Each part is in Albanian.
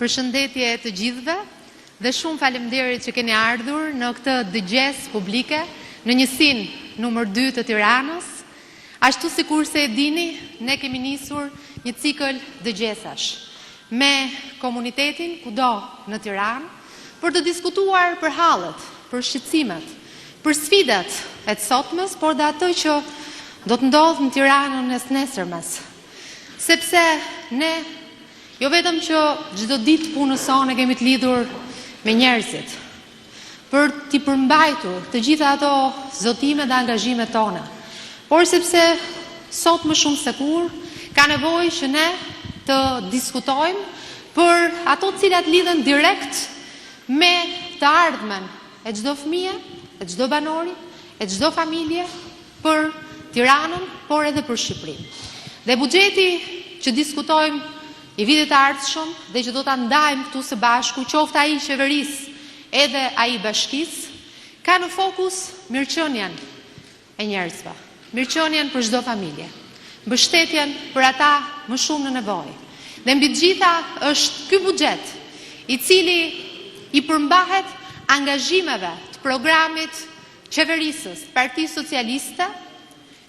Përshëndetje të gjithëve dhe shumë faleminderit që keni ardhur në këtë dëgjes publike në njësinë numër 2 të Tiranës. Ashtu sikur se e dini, ne kemi nisur një cikël dëgjesash me komunitetin kudo në Tiranë për të diskutuar për hallet, për shqetësimet, për sfidat e të sotmes, por dhe ato që do të ndodhë në Tiranën e nesërmes. Sepse ne jo vetëm që çdo ditë punës sonë kemi të lidhur me njerëzit, për t'i përmbajtur të gjitha ato zotime dhe angazhimet tona, por sepse sot më shumë se kur ka nevojë që ne të diskutojmë për ato cilat lidhen direkt me të ardhmen e çdo fëmije, e çdo banori, e çdo familje për Tiranën, por edhe për Shqipërinë. Dhe buxheti që diskutojmë i vitit të ardhshëm dhe që do ta ndajmë këtu së bashku, qoftë ai i qeverisë edhe ai i bashkisë, ka në fokus mirëqenien e njerëzve, mirëqenien për çdo familje, mbështetjen për ata më shumë në nevojë. Dhe mbi të gjitha është ky buxhet i cili i përmbahet angazhimeve të programit qeverisës Partisë Socialiste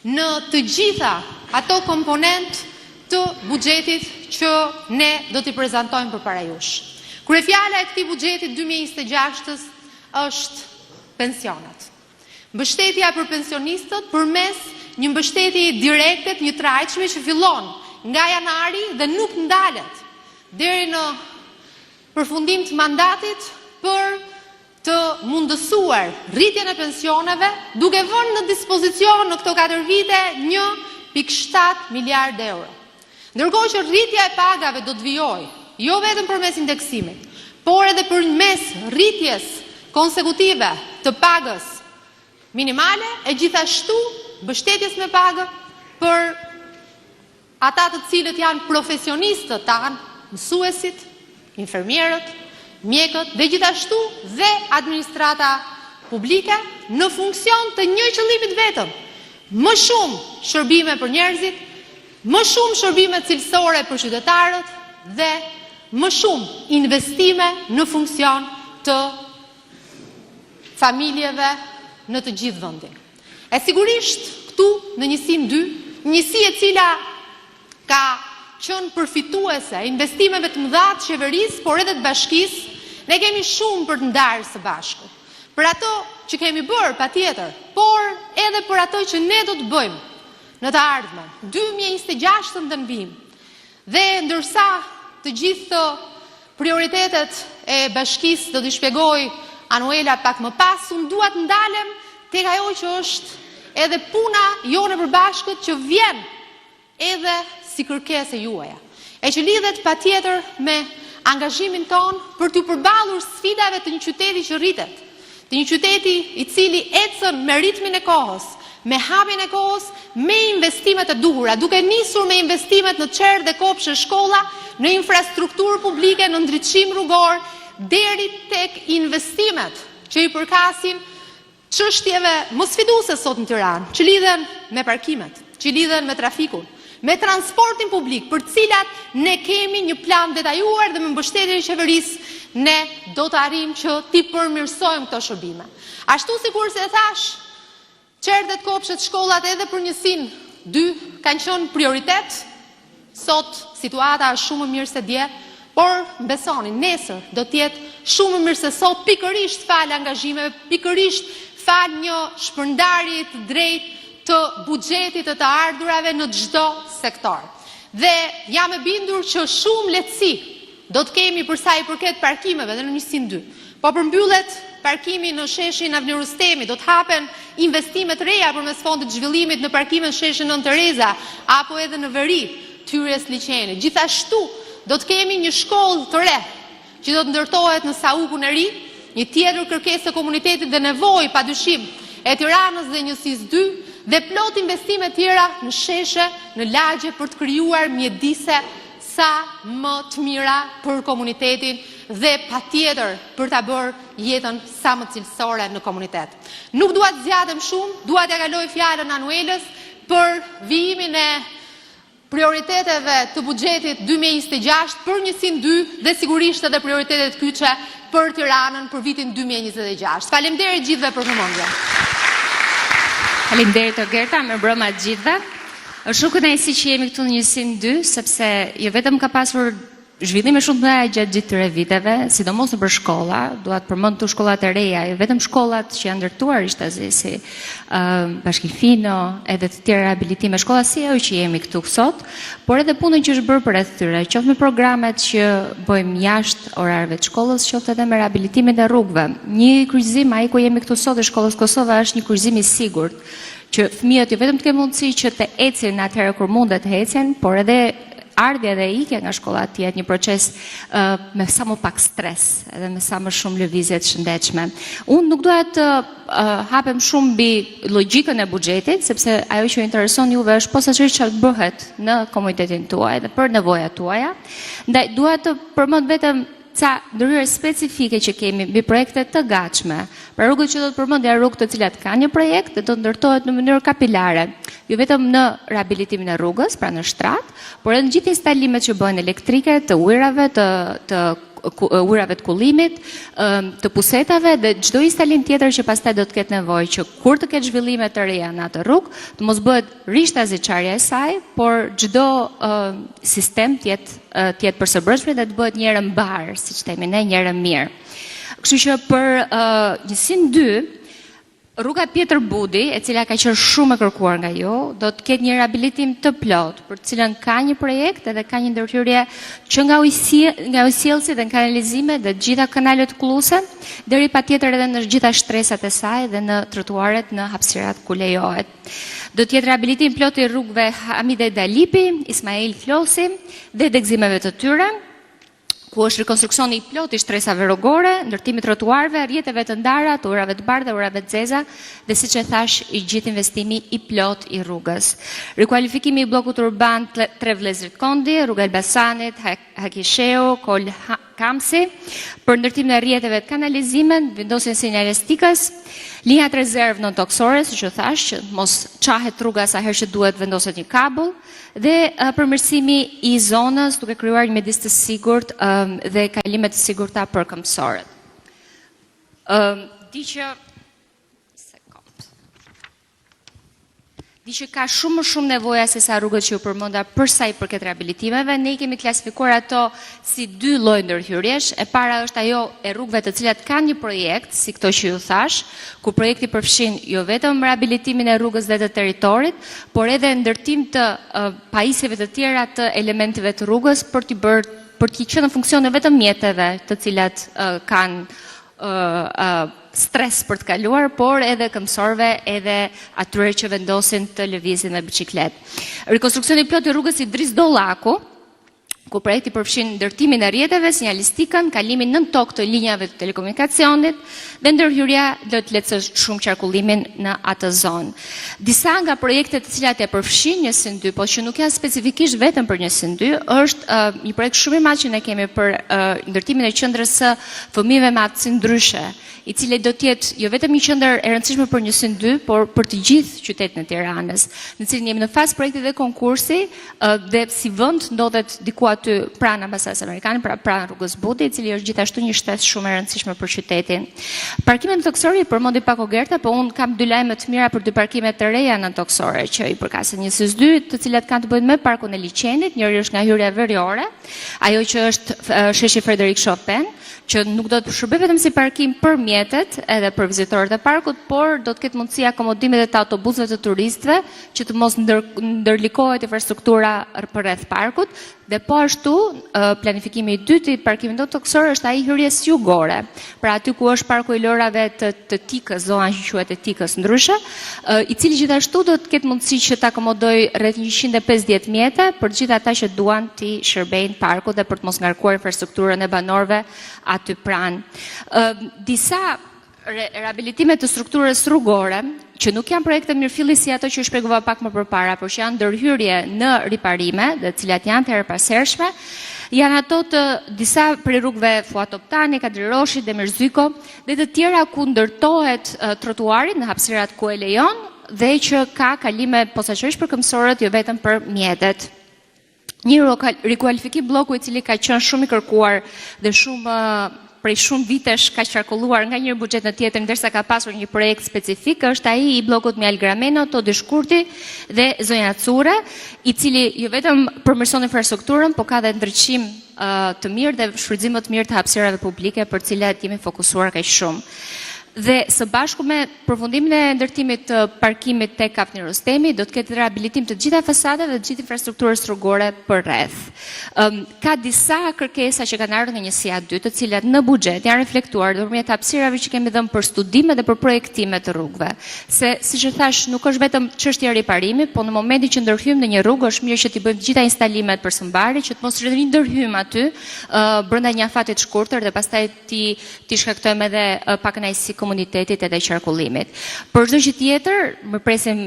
në të gjitha ato komponent të buxhetit që ne do t'i prezantojmë përpara jush. Kryefjala e këtij buxheti 2026 është pensionet. Mbështetja për pensionistët përmes një mbështetje direkte të njëtrajtshme që fillon nga janari dhe nuk ndalet deri në përfundim të mandatit për të mundësuar rritjen e pensioneve, duke vënë në dispozicion në këto 4 vite 1.7 miliard euro. Ndërkohë që rritja e pagave do të vijojë, jo vetëm përmes indeksimit, por edhe përmes rritjes konsekutive të pagës minimale e gjithashtu mbështetjes me pagë për ata të cilët janë profesionistët tanë, mësuesit, infermierët, mjekët dhe gjithashtu dhe administrata publike në funksion të një qëllimit vetëm, më shumë shërbime për njerëzit, më shumë shërbime cilësore për qytetarët dhe më shumë investime në funksion të familjeve në të gjithë vendin. E sigurisht këtu në njësinë 2, njësi e cila ka qenë përfituese investimeve të mëdha të qeverisë, por edhe të bashkisë, ne kemi shumë për të ndarë së bashku. Për ato që kemi bërë patjetër, por edhe për ato që ne do të bëjmë në të ardhmen, 2026 në vim. Dhe ndërsa të gjithë prioritetet e bashkisë do t'i shpjegoj Anuela pak më pas, unë dua të ndalem tek ajo që është edhe puna jone përbashkët që vjen edhe si kërkesë juaja, e që lidhet patjetër me angazhimin ton për t'u përballur sfidave të një qyteti që rritet, të një qyteti i cili ecën me ritmin e kohës, me hapjen e kohës, me investimet e duhura, duke nisur me investimet në çerë dhe kopshte shkolla, në infrastrukturë publike, në ndriçim rrugor, deri tek investimet që i përkasin çështjeve më sfiduese sot në Tiranë, që lidhen me parkimet, që lidhen me trafikun, me transportin publik, për cilat ne kemi një plan detajuar dhe me mbështetjen e qeverisë ne do të arrijmë që t'i përmirësojmë këto shërbime. Ashtu sikur se thash, çerdhet, kopshtet, shkollat edhe për njësinë 2 kanë qenë prioritet. Sot situata është shumë më mirë se dje, por besoni, nesër do të jetë shumë më mirë se sot, pikërisht fal angazhimeve, pikërisht fal një shpërndarje të drejtë të buxhetit të ardhurave në çdo sektor. Dhe jam e bindur që shumë lehtësi do të kemi për sa i përket parkimeve dhe në njësinë 2. Po përmbyllet parkimi në sheshin Avni Rustemi, do të hapen investime të reja përmes fondit zhvillimit në parkimin sheshin Nën Tereza apo edhe në veri Tyrjes Liçeni. Gjithashtu do të kemi një shkollë të re që do të ndërtohet në Saukun e Ri, një tjetër kërkesë të komunitetit dhe nevojë padyshim e Tiranës dhe njësisë 2, dhe plot investime tjera në sheshe, në lagje për të krijuar mjedise sa më të mira për komunitetin dhe patjetër për ta bërë jetën sa më cilësore në komunitet. Nuk dua të zgjatem shumë, dua t'ia kaloj fjalën Anuelës për vijimin e prioriteteve të buxhetit 2026 për njësinë 2 dhe sigurisht edhe prioritetet kyçe për Tiranën për vitin 2026. Faleminderit gjithëve për vëmendjen. Faleminderit Gerta, mirëmbrëma të gjithëve. Është shumë kënaqësi që jemi këtu në njësinë 2, sepse jo vetëm ka pasur zhvillime shumë të mëdha gjatë gjithë këtyre viteve, sidomos nëpër shkolla, dua të përmend këtu shkollat e reja, jo vetëm shkollat që janë ndërtuar ishtazi si Bashki Fino, edhe të tjera rehabilitime shkolla si ajo që jemi këtu sot, por edhe punën që është bërë përreth tyre, qoftë me programet që bëjmë jashtë orarëve të shkollës, qoftë edhe me rehabilitimin e rrugëve. Një kryqëzim ai ku jemi këtu sot e shkollës Kosova është një kryqëzim i sigurt, që fëmijët jo vetëm të kenë mundësi që të ecin atëherë kur mundet të ecin, por edhe ardhja dhe ikja nga shkolla të jetë një proces me sa më pak stres edhe me sa më shumë lëvizje të shëndetshme. Unë nuk doja të hapem shumë mbi logjikën e buxhetit, sepse ajo që intereson juve është posaçërisht çfarë bëhet në komunitetin tuaj dhe për nevojat tuaja. Ndaj dua të përmend vetëm ca ndërhyrje specifike që kemi mbi projekte të gatshme. Pra rrugët që do të përmendja rrugë të cilat kanë një projekt dhe do të ndërtohet në mënyrë kapilare, jo vetëm në rehabilitimin e rrugës, pra në shtrat, por edhe në gjithë instalimet që bëhen elektrike, të ujrave, të ujrave të kullimit, të pusetave dhe çdo instalim tjetër që pastaj do të ketë nevojë që kur të ketë zhvillime të reja në atë rrugë, të mos bëhet rishtazi çarja e saj, por çdo sistem të jetë përsëbrojtshëm dhe të bëhet një herë mbar, siç themi ne, një herë mirë. Kështu që për njësinë 2, rruga Pjetër Budi, e cila ka qenë shumë e kërkuar nga ju, do të ketë një rehabilitim të plot, për të cilën ka një projekt edhe ka një ndërhyrje që nga ujësjellësi dhe kanalizime dhe gjitha kanalet kulluse, deri patjetër edhe në gjitha shtresat e saj dhe në trotuaret në hapësirat ku lejohet. Do të jetë rehabilitim plot i rrugëve Hamide Dalipi, Ismail Flosi dhe degëzimeve të tyre, ku është rekonstruksioni i plot i shtresave rrugore, ndërtimi i trotuarve, rrjeteve të ndara, të ujrave të bardha, ujrave të zeza dhe siç e thash, i gjithë investimi i plot i rrugës. Rikualifikimi i bllokut urban Tre Vëllezrit Kondi, rruga Elbasanit, Hakisheu, Kol Kamsi, për ndërtimin e rrjeteve të kanalizimit, vendosjen e sinjalestikës, linjat rezervë non toksore, siç u thash, që mos çahet rruga sa herë që duhet vendoset një kabull, dhe përmirësimi i zonës duke krijuar një mjedis të sigurt dhe kalime të sigurta për këmbësorët. Di që ka shumë nevoja se sa rrugët që ju përmenda për sa i përket rehabilitimeve. Ne i kemi klasifikuar ato si 2 lloj ndërhyrjesh. E para është ajo e rrugëve të cilat kanë një projekt, si këto që ju thash, ku projekti përfshin jo vetëm rehabilitimin e rrugës dhe të territorit, por edhe ndërtim të pajisjeve të tjera të elementeve të rrugës për t'i qenë në funksion vetëm mjeteve të cilat kanë stres për të kaluar, por edhe këmbësorëve edhe atyre që vendosin të lëvizin me biçikletë. Rekonstruksioni plot i rrugës Idris Dollaku, ku projekti përfshin ndërtimin e rrjeteve, sinjalistikën, kalimin nën tokë të linjave të telekomunikacionit dhe ndërhyrja do të lehtësoj shumë qarkullimin në atë zonë. Disa nga projektet të cilat e përfshin njësinë 2, por që nuk janë specifikisht vetëm për njësinë 2, është një projekt shumë i madh që ne kemi për ndërtimin e qendrës së fëmijëve me aftësi ndryshe, i cili do të jetë jo vetëm një qendër e rëndësishme për njësinë 2, por për të gjithë qytetin e Tiranës, në cilin jemi në fazë projekti dhe konkursi dhe si vend ndodhet diku aty pranë ambasadës amerikane, pranë rrugës Budi, i cili është gjithashtu një shtesë shumë e rëndësishme për qytetin. Parkimet në Toksori përmendi pak Gerta, por unë kam 2 lajme të mira për 2 parkime të reja në Toksore që i përkasin njësës 2, të cilat kanë të bëjnë me parkun e liçenit, njëri është nga hyrja veriore, ajo që është sheshi Frederik Chopin, që nuk do të shërbej vetëm si parkim për mjetet edhe për vizitorët e parkut, por do të ketë mundësi akomodimit dhe të autobusëve të turistëve që të mos ndërlikohet infrastruktura përreth parkut, dhe po ashtu planifikimi i dytë i parkimit në Toksor është ai hyrjes jugore, pra aty ku është parku i lorave të Tikës, zona që quhet e Tikës ndryshe, i cili gjithashtu do të ketë mundësi që të akomodoj rreth 150 mjete për gjithë ata që duan të shërbejnë parkut dhe për të mos ngarkuar infrastrukturën e banorëve aty pranë. Disa rehabilitime të strukturës rrugore, që nuk janë projekte mirëfilli si ato që u shpjegova pak më përpara, por që janë ndërhyrje në riparime, dhe të cilat janë të herpasershme, janë ato të disa prej rrugëve Fuat Optani, Kadri Roshi, Demir Zyko, dhe të tjera ku ndërtohet trotuari në hapësirat ku e lejon dhe që ka kalime posaçërisht për këmbësorët, jo vetëm për mjetet. një rikualifikim bloku I cili ka qenë shumë I kërkuar dhe prej shumë vitesh ka qarkulluar nga një buxhet në tjetër, ndërsa ka pasur një projekt specifik, është ai I bllokut me Algrameno, Todi Shkurti dhe Zonja Cure, I cili jo vetëm përmirëson infrastrukturën, po ka dhe ndriçim të mirë dhe shfrytëzim të mirë të hapësirave publike për të cilat jemi fokusuar kaq shumë. Dhe së bashku me përfundimin e ndërtimit të parkimit tek Kafni Rostemi, do të ketë rehabilitim të gjitha fasadeve dhe të gjithë infrastrukturës rrugore përreth. Ka disa kërkesa që kanë ardhur nga njësia 2, të cilat në buxhet janë reflektuar nëpërmjet hapësirave që kemi dhënë për studime dhe për projektime të rrugëve. Se siç e thash, nuk është vetëm çështja e riparimit, po në momentin që ndërhyjmë në një rrugë është mirë që t'i bëjmë të gjitha instalimet për së mbari, që të mos rindërhyjmë aty brenda një afati të shkurtër dhe pastaj ti shkaktojmë edhe pakënaqësi komunitetit edhe qarkullimit. Për çdo gjë tjetër, më presim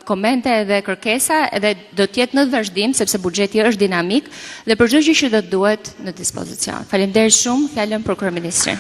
komente dhe kërkesa edhe do të jetë në vazhdim sepse buxheti është dinamik dhe për çdo gjë që do të duhet në dispozicion. Faleminderit shumë, fjalën për kryeministrin.